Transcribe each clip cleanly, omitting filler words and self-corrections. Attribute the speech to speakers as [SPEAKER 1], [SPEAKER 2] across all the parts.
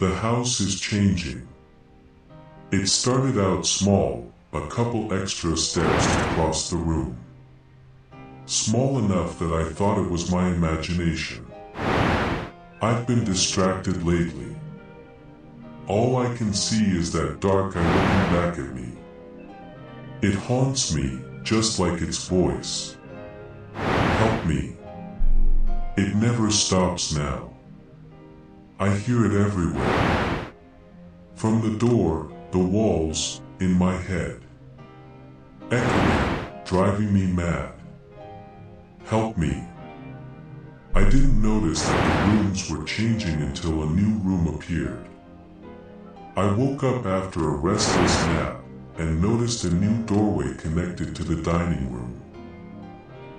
[SPEAKER 1] The house is changing. It started out small, a couple extra steps to cross the room. Small enough that I thought it was my imagination. I've been distracted lately. All I can see is that dark eye looking back at me. It haunts me, just like its voice. Help me. It never stops now. I hear it everywhere. From the door, the walls, in my head. Echoing, driving me mad. Help me. I didn't notice that the rooms were changing until a new room appeared. I woke up after a restless nap and noticed a new doorway connected to the dining room.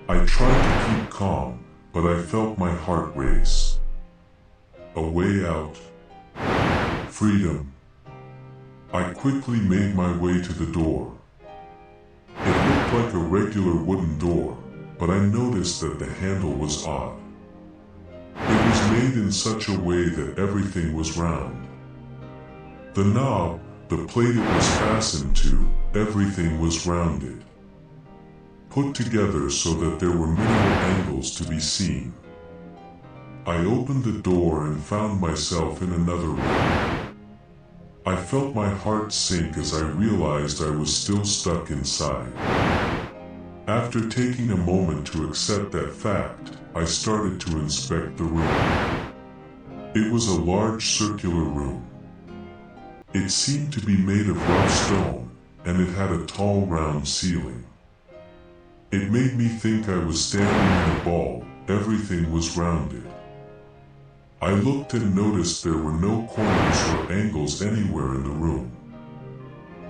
[SPEAKER 1] I tried to keep calm, but I felt my heart race. A way out. Freedom. I quickly made my way to the door. It looked like a regular wooden door, but I noticed that the handle was odd. It was made in such a way that everything was round. The knob, the plate it was fastened to, everything was rounded. Put together so that there were minimal angles to be seen. I opened the door and found myself in another room. I felt my heart sink as I realized I was still stuck inside. After taking a moment to accept that fact, I started to inspect the room. It was a large circular room. It seemed to be made of rough stone, and it had a tall round ceiling. It made me think I was standing in a ball. Everything was rounded. I looked and noticed there were no corners or angles anywhere in the room.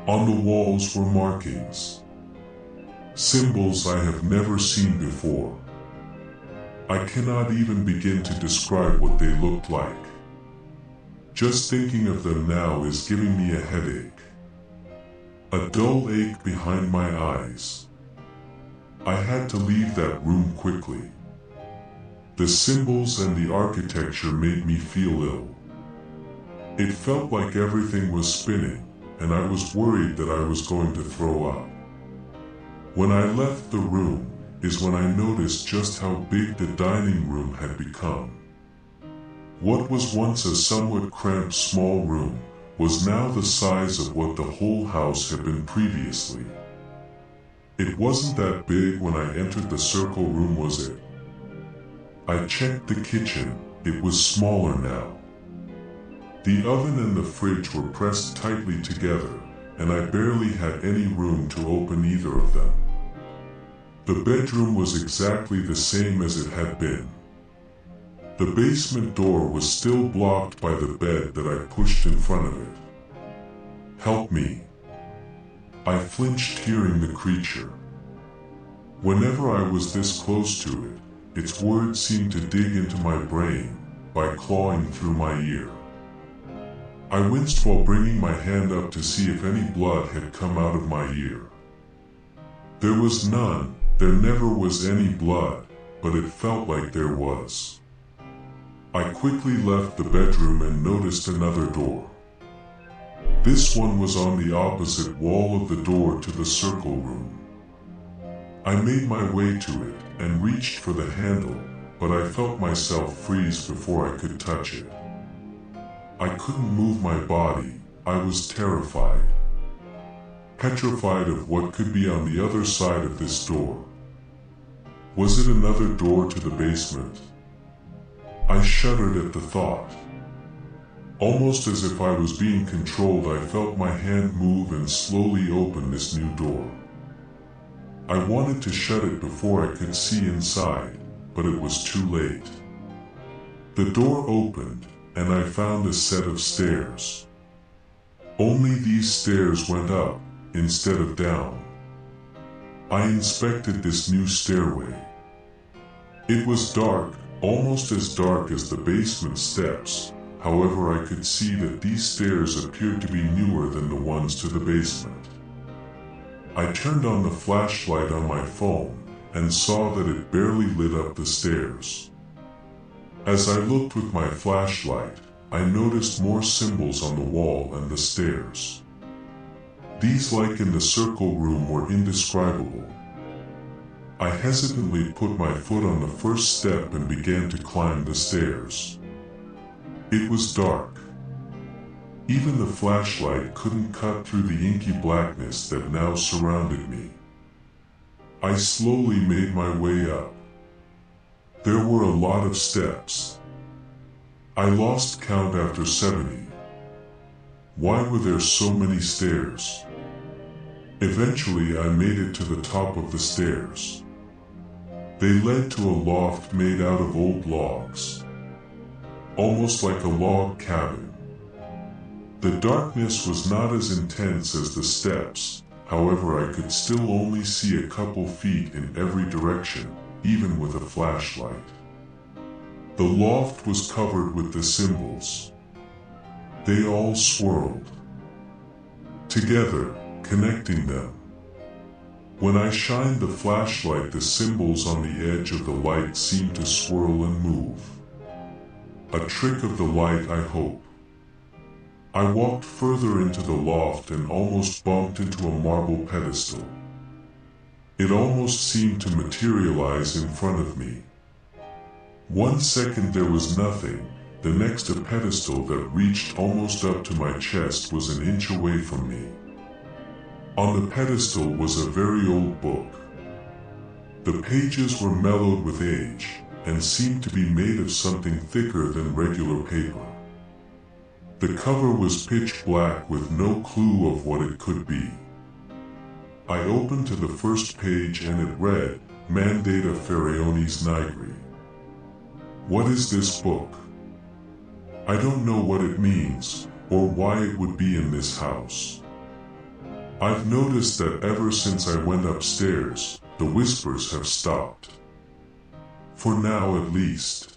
[SPEAKER 1] On the walls were markings. Symbols I have never seen before. I cannot even begin to describe what they looked like. Just thinking of them now is giving me a headache. A dull ache behind my eyes. I had to leave that room quickly. The symbols and the architecture made me feel ill. It felt like everything was spinning, and I was worried that I was going to throw up. When I left the room is when I noticed just how big the dining room had become. What was once a somewhat cramped small room was now the size of what the whole house had been previously. It wasn't that big when I entered the circle room, was it? I checked the kitchen. It was smaller now. The oven and the fridge were pressed tightly together, and I barely had any room to open either of them. The bedroom was exactly the same as it had been. The basement door was still blocked by the bed that I pushed in front of it. Help me. I flinched hearing the creature. Whenever I was this close to it, its words seemed to dig into my brain by clawing through my ear. I winced while bringing my hand up to see if any blood had come out of my ear. There was none. There never was any blood, but it felt like there was. I quickly left the bedroom and noticed another door. This one was on the opposite wall of the door to the circle room. I made my way to it and reached for the handle, but I felt myself freeze before I could touch it. I couldn't move my body. I was terrified. Petrified of what could be on the other side of this door. Was it another door to the basement? I shuddered at the thought. Almost as if I was being controlled, I felt my hand move and slowly open this new door. I wanted to shut it before I could see inside, but it was too late. The door opened, and I found a set of stairs. Only these stairs went up, instead of down. I inspected this new stairway. It was dark, almost as dark as the basement steps. However, I could see that these stairs appeared to be newer than the ones to the basement. I turned on the flashlight on my phone and saw that it barely lit up the stairs. As I looked with my flashlight, I noticed more symbols on the wall and the stairs. These, like in the circle room, were indescribable. I hesitantly put my foot on the first step and began to climb the stairs. It was dark. Even the flashlight couldn't cut through the inky blackness that now surrounded me. I slowly made my way up. There were a lot of steps. I lost count after 70. Why were there so many stairs? Eventually, I made it to the top of the stairs. They led to a loft made out of old logs, almost like a log cabin. The darkness was not as intense as the steps, however I could still only see a couple feet in every direction, even with a flashlight. The loft was covered with the symbols. They all swirled together, connecting them. When I shined the flashlight, the symbols on the edge of the light seemed to swirl and move. A trick of the light, I hope. I walked further into the loft and almost bumped into a marble pedestal. It almost seemed to materialize in front of me. 1 second there was nothing, the next a pedestal that reached almost up to my chest was an inch away from me. On the pedestal was a very old book. The pages were mellowed with age, and seemed to be made of something thicker than regular paper. The cover was pitch black with no clue of what it could be. I opened to the first page and it read, Mandata Pharaonis Nigri. What is this book? I don't know what it means, or why it would be in this house. I've noticed that ever since I went upstairs, the whispers have stopped. For now at least.